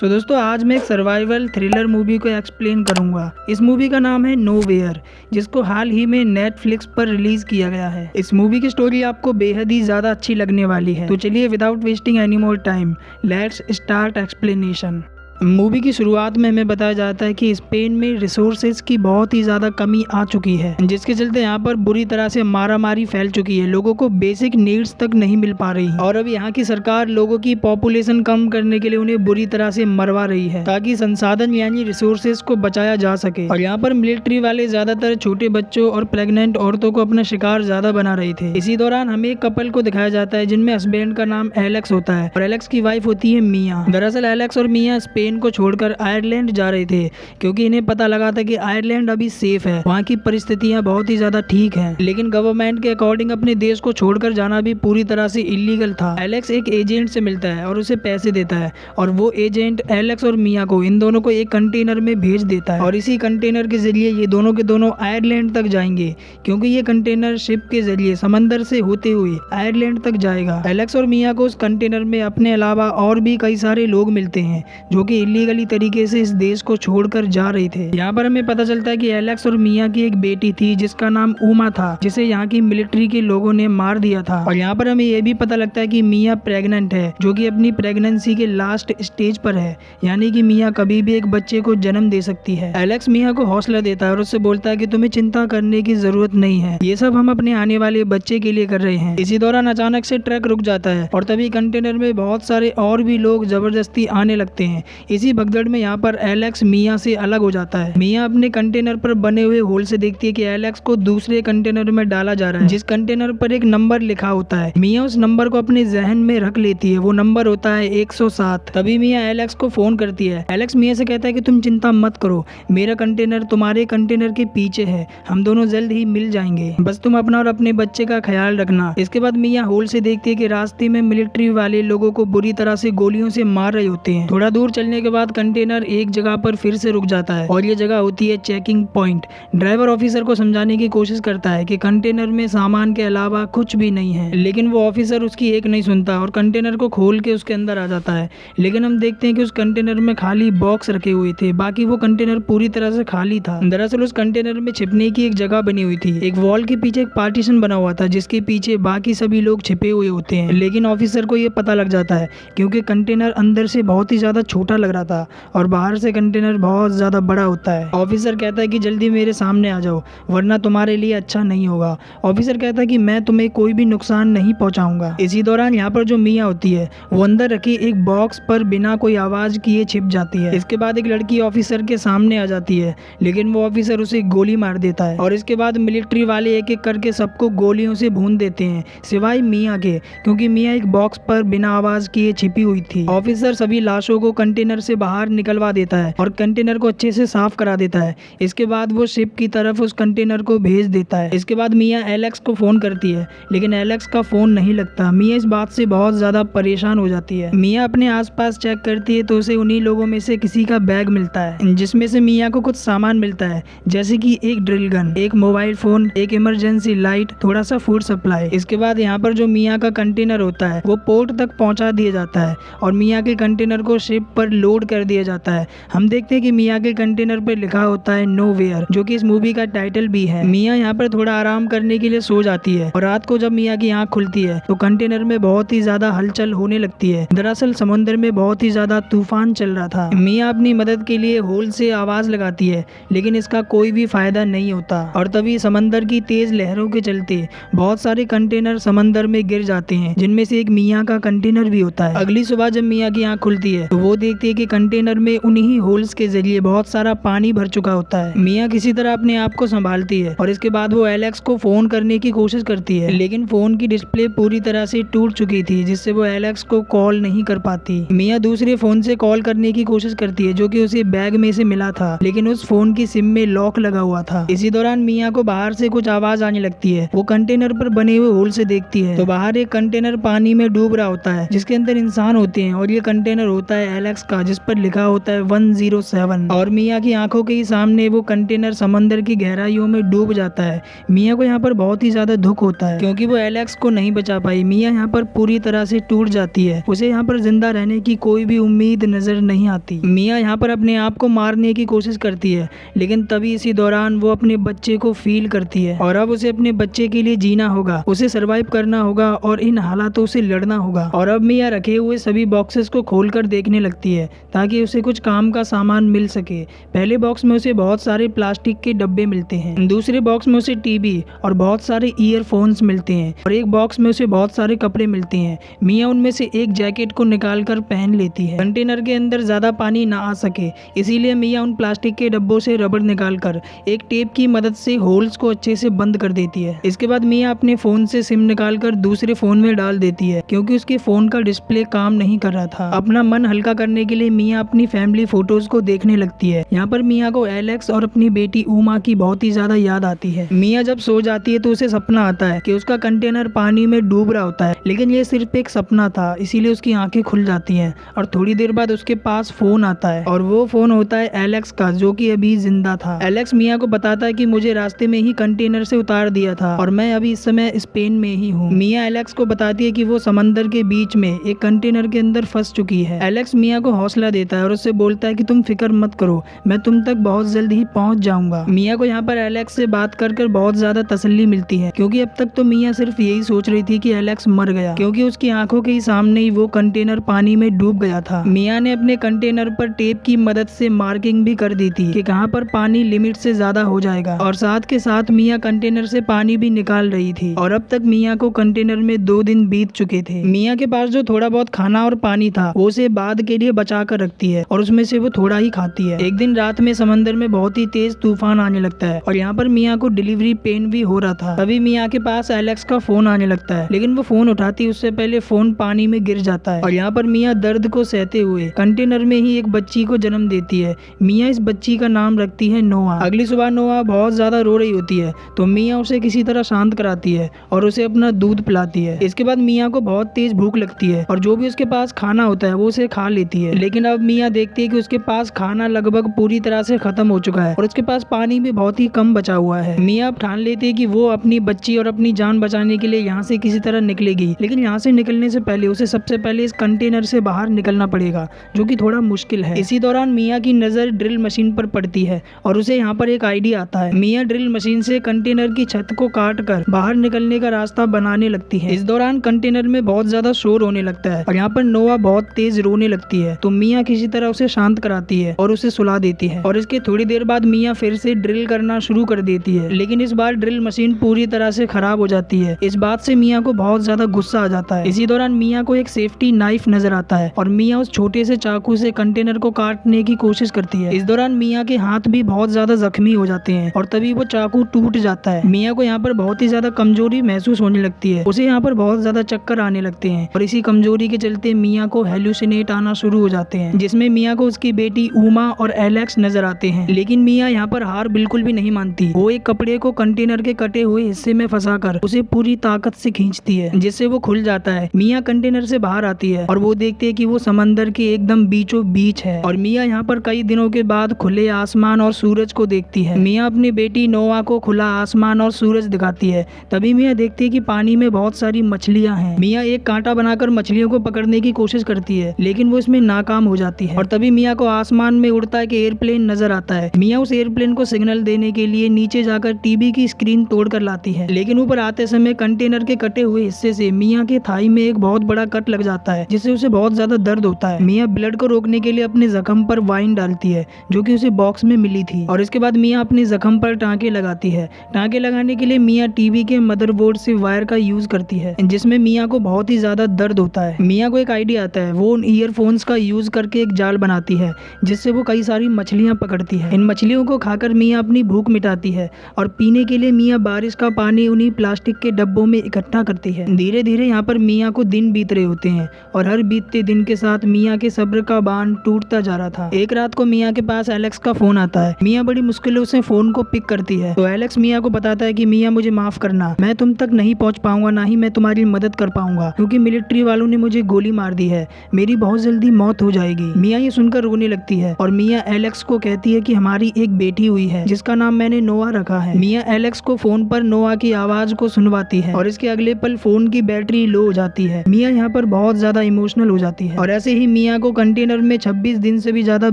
दोस्तों आज मैं एक सर्वाइवल थ्रिलर मूवी को एक्सप्लेन करूंगा। इस मूवी का नाम है नोवेयर, जिसको हाल ही में नेटफ्लिक्स पर रिलीज किया गया है। इस मूवी की स्टोरी आपको बेहद ही ज्यादा अच्छी लगने वाली है। तो चलिए without wasting any more time let's start explanation. Movie की शुरुआत में हमें बताया जाता है कि स्पेन में रिसोर्सेज की बहुत ही ज़्यादा कमी आ चुकी है, जिसके चलते यहाँ पर बुरी तरह से मारामारी फैल चुकी है। लोगों को बेसिक नीड्स तक नहीं मिल पा रही और अब यहाँ की सरकार लोगों की पॉपुलेशन कम करने के लिए उन्हें बुरी तरह से मरवा रही है, ताकि संसाधन यानी रिसोर्सेज को बचाया जा सके। और यहाँ पर मिलिट्री वाले ज्यादातर छोटे बच्चों और प्रेग्नेंट औरतों को अपना शिकार ज्यादा बना रहे थे। इसी दौरान हमें एक कपल को दिखाया जाता है, जिनमें हस्बैंड का नाम एलेक्स होता है और एलेक्स की वाइफ होती है मिया। दरअसल एलेक्स और मिया स्पेन को छोड़कर आयरलैंड जा रहे थे, क्योंकि इन्हें पता लगा था कि आयरलैंड अभी सेफ है, वहाँ की परिस्थितियाँ बहुत ही ज्यादा ठीक हैं। लेकिन गवर्नमेंट के अकॉर्डिंग अपने देश को छोड़कर जाना भी पूरी तरह से इलीगल था। एलेक्स एक एजेंट से मिलता है और उसे पैसे देता है, और वो एजेंट एलेक्स और मिया को इन दोनों को एक कंटेनर में भेज देता है, और इसी कंटेनर के जरिए ये दोनों के दोनों आयरलैंड तक जाएंगे, क्योंकि ये कंटेनर शिप के जरिए समंदर से होते हुए आयरलैंड तक जाएगा। एलेक्स और मिया को उस कंटेनर में अपने अलावा और भी कई सारे लोग मिलते हैं, जो कि इलीगली तरीके से इस देश को छोड़कर जा रहे थे। यहाँ पर हमें पता चलता है कि एलेक्स और मिया की एक बेटी थी, जिसका नाम उमा था, जिसे यहाँ की मिलिट्री के लोगों ने मार दिया था। और यहाँ पर हमें यह भी पता लगता है कि मिया प्रेग्नेंट है, जो कि अपनी प्रेगनेंसी के लास्ट स्टेज पर है, यानी कि मिया कभी भी एक बच्चे को जन्म दे सकती है। एलेक्स मिया को हौसला देता है और उससे बोलता है कि तुम्हें चिंता करने की जरूरत नहीं है, ये सब हम अपने आने वाले बच्चे के लिए कर रहे हैं। इसी दौरान अचानक से ट्रक रुक जाता है और तभी कंटेनर में बहुत सारे और भी लोग जबरदस्ती आने लगते हैं। इसी भगदड़ में यहाँ पर एलेक्स मिया से अलग हो जाता है। मिया अपने कंटेनर पर बने हुए होल से देखती है कि एलेक्स को दूसरे कंटेनर में डाला जा रहा है, जिस कंटेनर पर एक नंबर लिखा होता है। मिया उस नंबर को अपने जहन में रख लेती है, वो नंबर होता है 107। तभी मिया एलेक्स को फोन करती है। एलेक्स मिया से कहता है कि तुम चिंता मत करो, मेरा कंटेनर तुम्हारे कंटेनर के पीछे है, हम दोनों जल्द ही मिल जाएंगे, बस तुम अपना और अपने बच्चे का ख्याल रखना। इसके बाद मिया होल से देखती है कि रास्ते में मिलिट्री वाले लोगों को बुरी तरह से गोलियों से मार रहे होते हैं। थोड़ा दूर चलने के बाद कंटेनर एक जगह पर फिर से रुक जाता है, और ये जगह होती है चेकिंग पॉइंट। ड्राइवर ऑफिसर को समझाने की कोशिश करता है कि कंटेनर में सामान के अलावा कुछ भी नहीं है, लेकिन वो ऑफिसर उसकी एक नहीं सुनता और कंटेनर को खोल के उसके अंदर आ जाता है। लेकिन हम देखते हैं कि उस कंटेनर में खाली बॉक्स रखे हुए थे, बाकी वो कंटेनर पूरी तरह से खाली था। दरअसल उस कंटेनर में छिपने की एक जगह बनी हुई थी, एक वॉल के पीछे एक पार्टीशन बना हुआ था, जिसके पीछे बाकी सभी लोग छिपे हुए होते हैं। लेकिन ऑफिसर को ये पता लग जाता है, क्योंकि कंटेनर अंदर से बहुत ही ज्यादा छोटा लग रहा था और बाहर से कंटेनर बहुत ज्यादा बड़ा होता है। ऑफिसर कहता है कि जल्दी मेरे सामने आ जाओ, वरना तुम्हारे लिए अच्छा नहीं होगा। ऑफिसर कहता है कि मैं तुम्हें कोई भी नुकसान नहीं पहुंचाऊंगा। इसी दौरान यहाँ पर जो मिया होती है, वो अंदर रखी एक बॉक्स पर बिना कोई आवाज किए छिप जाती है। इसके बाद एक लड़की ऑफिसर के सामने आ जाती है, लेकिन वो ऑफिसर उसे गोली मार देता है, और इसके बाद मिलिट्री वाले एक एक करके सबको गोलियों से भून देते हैं, सिवाय मिया के, क्योंकि मिया एक बॉक्स पर बिना आवाज किए छिपी हुई थी। ऑफिसर सभी लाशों को कंटेनर से बाहर निकलवा देता है और कंटेनर को अच्छे से साफ करा देता है। इसके बाद वो शिप की तरफ उस कंटेनर को भेज देता है। इसके बाद मिया एलेक्स को फोन करती है, लेकिन एलेक्स का फोन नहीं लगता। मिया इस बात से बहुत ज्यादा परेशान हो जाती है। मिया अपने आसपास चेक करती है तो उसे उन्हीं लोगों में से किसी का बैग मिलता है, जिसमें से मिया को कुछ सामान मिलता है, जैसे कि एक ड्रिल गन, एक मोबाइल फोन, एक इमरजेंसी लाइट, थोड़ा सा फूड सप्लाई। इसके बाद यहाँ पर जो मिया का कंटेनर होता है वो पोर्ट तक पहुंचा दिया जाता है और मिया के कंटेनर को शिप पर लोड कर दिया जाता है। हम देखते हैं कि मिया के कंटेनर पर लिखा होता है नोवेयर, जो कि इस मूवी का टाइटल भी है। मिया यहाँ पर थोड़ा आराम करने के लिए सो जाती है, और रात को जब मिया की आंख खुलती है तो कंटेनर में बहुत ही ज्यादा हलचल होने लगती है। दरअसल समुद्र में बहुत ही ज्यादा तूफान चल रहा था। मिया अपनी मदद के लिए होल से आवाज लगाती है, लेकिन इसका कोई भी फायदा नहीं होता, और तभी समंदर की तेज लहरों के चलते बहुत सारे कंटेनर समंदर में गिर जाते हैं, जिनमें से एक मिया का कंटेनर भी होता है। अगली सुबह जब मिया की आंख खुलती है तो वो देखती है कि कंटेनर में उन्हीं होल्स के जरिए बहुत सारा पानी भर चुका होता है। मिया किसी तरह अपने आप को संभालती है, और इसके बाद वो एलेक्स को फोन करने की कोशिश करती है, लेकिन फोन की डिस्प्ले पूरी तरह से टूट चुकी थी, जिससे वो एलेक्स को कॉल नहीं कर पाती। मिया दूसरे फोन से कॉल करने की कोशिश करती है, जो कि उसे बैग में से मिला था, लेकिन उस फोन की सिम में लॉक लगा हुआ था। इसी दौरान मिया को बाहर से कुछ आवाज आने लगती है। वो कंटेनर पर बने हुए होल से देखती है तो बाहर एक कंटेनर पानी में डूब रहा होता है, जिसके अंदर इंसान होते हैं, और ये कंटेनर होता है एलेक्स का, का जिस पर लिखा होता है 107 और मिया की आंखों के ही सामने वो कंटेनर समंदर की गहराइयों में डूब जाता है। मिया को यहाँ पर बहुत ही ज्यादा दुख होता है क्योंकि वो एलेक्स को नहीं बचा पाई। मिया यहाँ पर पूरी तरह से टूट जाती है, उसे यहाँ पर जिंदा रहने की कोई भी उम्मीद नजर नहीं आती। मिया यहाँ पर अपने आप को मारने की कोशिश करती है, लेकिन तभी इसी दौरान वो अपने बच्चे को फील करती है और अब उसे अपने बच्चे के लिए जीना होगा, उसे सरवाइव करना होगा और इन हालातों से लड़ना होगा। और अब मिया रखे हुए सभी बॉक्सेस को खोलकर देखने लगती है ताकि उसे कुछ काम का सामान मिल सके। पहले बॉक्स में उसे बहुत सारे प्लास्टिक के डब्बे मिलते हैं, दूसरे बॉक्स में उसे टीवी और बहुत सारे ईयरफोन्स मिलते हैं और एक बॉक्स में उसे बहुत सारे कपड़े मिलते हैं। मिया उनमें से एक जैकेट को निकालकर पहन लेती है। कंटेनर के अंदर ज्यादा पानी ना आ सके इसीलिए मिया उन प्लास्टिक के डब्बों से रबड़ निकालकर एक टेप की मदद से होल्स को अच्छे से बंद कर देती है। इसके बाद मिया अपने फोन से सिम निकालकर दूसरे फोन में डाल देती है क्योंकि उसके फोन का डिस्प्ले काम नहीं कर रहा था। अपना मन हल्का करने के लिए मिया अपनी फैमिली फोटोज को देखने लगती है। यहाँ पर मिया को एलेक्स और अपनी बेटी उमा की बहुत ही ज्यादा याद आती है। मिया जब सो जाती है तो उसे सपना आता है कि उसका कंटेनर पानी में डूब रहा होता है, लेकिन ये सिर्फ एक सपना था, इसीलिए उसकी आंखें खुल जाती हैं और थोड़ी देर बाद उसके पास फोन आता है और वो फोन होता है एलेक्स का, जो कि अभी जिंदा था। एलेक्स मिया को बताता है कि मुझे रास्ते में ही कंटेनर से उतार दिया था और मैं अभी इस समय स्पेन में ही हूँ। मिया एलेक्स को बताती है कि वो समंदर के बीच में एक कंटेनर के अंदर फंस चुकी है। एलेक्स मिया को हौसला देता है और उससे बोलता है कि तुम फिक्र मत करो, मैं तुम तक बहुत जल्द ही पहुंच जाऊंगा। मिया को यहाँ पर एलेक्स से बात कर बहुत ज्यादा तसल्ली मिलती है क्योंकि अब तक तो मिया सिर्फ यही सोच रही थी कि एलेक्स मर गया क्योंकि उसकी आंखों के ही सामने ही वो कंटेनर पानी में डूब गया था। मिया ने अपने कंटेनर पर टेप की मदद से मार्किंग भी कर दी थी कि कहां पर पानी लिमिट से ज्यादा हो जाएगा और साथ के साथ मिया कंटेनर से पानी भी निकाल रही थी और अब तक मिया को कंटेनर में 2 दिन बीत चुके थे। मिया के पास जो थोड़ा बहुत खाना और पानी था वो उसे बाद के लिए बचा कर रखती है और उसमें से वो थोड़ा ही खाती है। एक दिन रात में समंदर में बहुत ही तेज तूफान आने लगता है और यहाँ पर मिया को डिलीवरी पेन भी हो रहा था। तभी मिया के पास एलेक्स का फोन आने लगता है, लेकिन वो फोन उठाती उससे पहले फोन पानी में गिर जाता है और यहाँ पर मिया दर्द को सहते हुए कंटेनर में ही एक बच्ची को जन्म देती है। मिया इस बच्ची का नाम रखती है नोआ। अगली सुबह नोआ बहुत ज्यादा रो रही होती है तो मिया उसे किसी तरह शांत कराती है और उसे अपना दूध पिलाती है। इसके बाद मिया को बहुत तेज भूख लगती है और जो भी उसके पास खाना होता है वो उसे खा लेती है, लेकिन अब मिया देखती है कि उसके पास खाना लगभग पूरी तरह से खत्म हो चुका है और उसके पास पानी भी बहुत ही कम बचा हुआ है। मिया अब ठान लेती है कि वो अपनी बच्ची और अपनी जान बचाने के लिए यहाँ से किसी तरह निकलेगी, लेकिन यहाँ से निकलने से पहले उसे सबसे पहले इस कंटेनर से बाहर निकलना पड़ेगा, जो कि थोड़ा मुश्किल है। इसी दौरान मिया की नजर ड्रिल मशीन पर पड़ती है और उसे यहाँ पर एक आइडिया आता है। मिया ड्रिल मशीन से कंटेनर की छत को काट कर बाहर निकलने का रास्ता बनाने लगती है। इस दौरान कंटेनर में बहुत ज्यादा शोर होने लगता है और यहाँ पर नोआ बहुत तेज रोने लगती है तो मिया किसी तरह उसे शांत कराती है और उसे सुला देती है और इसके थोड़ी देर बाद मिया फिर से ड्रिल करना शुरू कर देती है, लेकिन इस बार ड्रिल मशीन पूरी तरह से खराब हो जाती है। इस बात से मिया को बहुत ज्यादा गुस्सा आ जाता है। इसी दौरान मिया को एक सेफ्टी नाइफ नजर आता है और मिया उस छोटे से चाकू से कंटेनर को काटने की कोशिश करती है। इस दौरान मिया के हाथ भी बहुत ज्यादा जख्मी हो जाते हैं और तभी वो चाकू टूट जाता है। मिया को यहाँ पर बहुत ही ज्यादा कमजोरी महसूस होने लगती है, उसे यहाँ पर बहुत ज्यादा चक्कर आने लगते हैं और इसी कमजोरी के चलते मिया को हेलुसिनेट आना शुरू हो जाते हैं, जिसमें मिया को उसकी बेटी उमा और एलेक्स नजर आते हैं। लेकिन मिया यहाँ पर हार बिल्कुल भी नहीं मानती। वो एक कपड़े को कंटेनर के कटे हुए हिस्से में फंसाकर उसे पूरी ताकत से खींचती है, जिससे वो खुल जाता है। मिया कंटेनर से बाहर आती है और वो देखती है कि वो समंदर के एकदम बीचों बीच है और मिया यहाँ पर कई दिनों के बाद खुले आसमान और सूरज को देखती है। मिया अपनी बेटी नोआ को खुला आसमान और सूरज दिखाती है। तभी मिया देखती है कि पानी में बहुत सारी मछलियां हैं। मिया एक कांटा बनाकर मछलियों को पकड़ने की कोशिश करती है, लेकिन वो इसमें नाकाम हो जाती है और तभी मिया को आसमान में उड़ता एक एयरप्लेन नजर आता है। मिया उस एयरप्लेन को सिग्नल देने के लिए नीचे जाकर टीवी की स्क्रीन तोड़कर लाती है, लेकिन ऊपर आते समय कंटेनर के कटे हुए हिस्से से मिया के थाई में एक बहुत बड़ा कट लग जाता है, जिससे उसे बहुत ज्यादा दर्द होता है। मिया ब्लड को रोकने के लिए अपने जख्म पर वाइन डालती है, जो कि उसे बॉक्स में मिली थी, और इसके बाद मिया अपने जख्म पर टांके लगाती है। टांके लगाने के लिए मिया टीवी के मदरबोर्ड से वायर का यूज करती है, जिसमें मिया को बहुत ही ज्यादा दर्द होता है। मिया को एक आइडिया आता है, वो उन ईयरफोन्स का यूज करके एक जाल बनाती है, जिससे वो कई सारी मछलियां पकड़ती है। इन मछलियों को खाकर मिया अपनी भूख मिटाती है और पीने के लिए मिया बारिश का पानी उन्हीं प्लास्टिक के डब्बों में इकट्ठा करती है। धीरे धीरे यहाँ पर मिया को दिन बीत रहे होते हैं और हर बीतते दिन के साथ मिया के सब्र का बांध टूटता जा रहा था। एक रात को मिया के पास एलेक्स का फोन आता है। मिया बड़ी मुश्किलों से फोन को पिक करती है तो एलेक्स मिया को बताता है कि मिया मुझे माफ करना, मैं तुम तक नहीं पहुंच पाऊंगा, ना ही मैं तुम्हारी मदद कर पाऊंगा, क्योंकि मिलिट्री वालों ने मुझे गोली मार दी है, मेरी बहुत जल्दी मौत हो हो जाएगी। मिया ये सुनकर रोने लगती है और मिया एलेक्स को कहती है कि हमारी एक बेटी हुई है जिसका नाम मैंने नोआ रखा है। मिया एलेक्स को फोन पर नोआ की आवाज को सुनवाती है और इसके अगले पल फोन की बैटरी लो हो जाती है। मिया यहाँ पर बहुत ज्यादा इमोशनल हो जाती है और ऐसे ही मिया को कंटेनर में 26 दिन से भी ज्यादा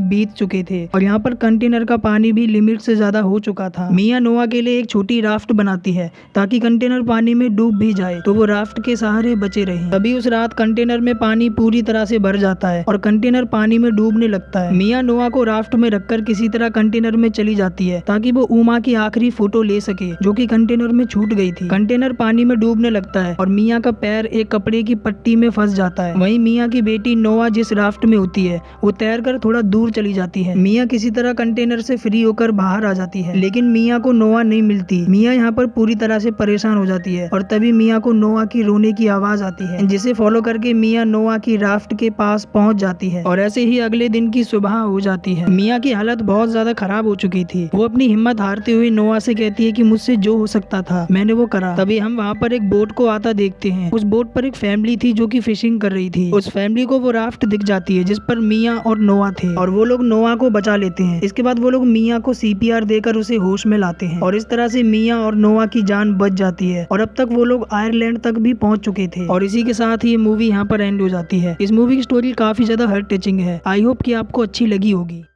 बीत चुके थे और यहाँ पर कंटेनर का पानी भी लिमिट से ज्यादा हो चुका था। मिया नोआ के लिए एक छोटी राफ्ट बनाती है ताकि कंटेनर पानी में डूब भी जाए तो वो राफ्ट के सहारे बचे रहे। तभी उस रात कंटेनर में पानी पूरी तरह से भर जाता है और कंटेनर पानी में डूबने लगता है। मिया नोआ को राफ्ट में रखकर किसी तरह कंटेनर में चली जाती है ताकि वो उमा की आखिरी फोटो ले सके जो कि कंटेनर में छूट गई थी। कंटेनर पानी में डूबने लगता है और मिया का पैर एक कपड़े की पट्टी में फंस जाता है। वहीं मिया की बेटी नोआ जिस राफ्ट में होती है वो तैरकर थोड़ा दूर चली जाती है। मिया किसी तरह कंटेनर से फ्री होकर बाहर आ जाती है लेकिन मिया को नोआ नहीं मिलती। मिया यहाँ पर पूरी तरह से परेशान हो जाती है और तभी मिया को नोआ की रोने की आवाज आती है जिसे फॉलो करके मिया नोआ की राफ्ट के पास पहुंच जाती है और ऐसे ही अगले दिन की सुबह हो जाती है। मिया की हालत बहुत ज्यादा खराब हो चुकी थी। वो अपनी हिम्मत हारते हुए नोआ से कहती है कि मुझसे जो हो सकता था मैंने वो करा। तभी हम वहाँ पर एक बोट को आता देखते हैं। उस बोट पर एक फैमिली थी जो कि फिशिंग कर रही थी। उस फैमिली को वो राफ्ट दिख जाती है जिस पर मिया और नोआ थे और वो लोग नोआ को बचा लेते हैं। इसके बाद वो लोग मिया को CPR देकर उसे होश में लाते हैं और इस तरह से मिया और नोआ की जान बच जाती है और अब तक वो लोग आयरलैंड तक भी पहुंच चुके थे और इसी के साथ ही ये मूवी यहाँ पर एंड हो जाती है। इस मूवी की स्टोरी काफी ज्यादा हार्ट टचिंग है। आई होप कि आपको अच्छी लगी होगी।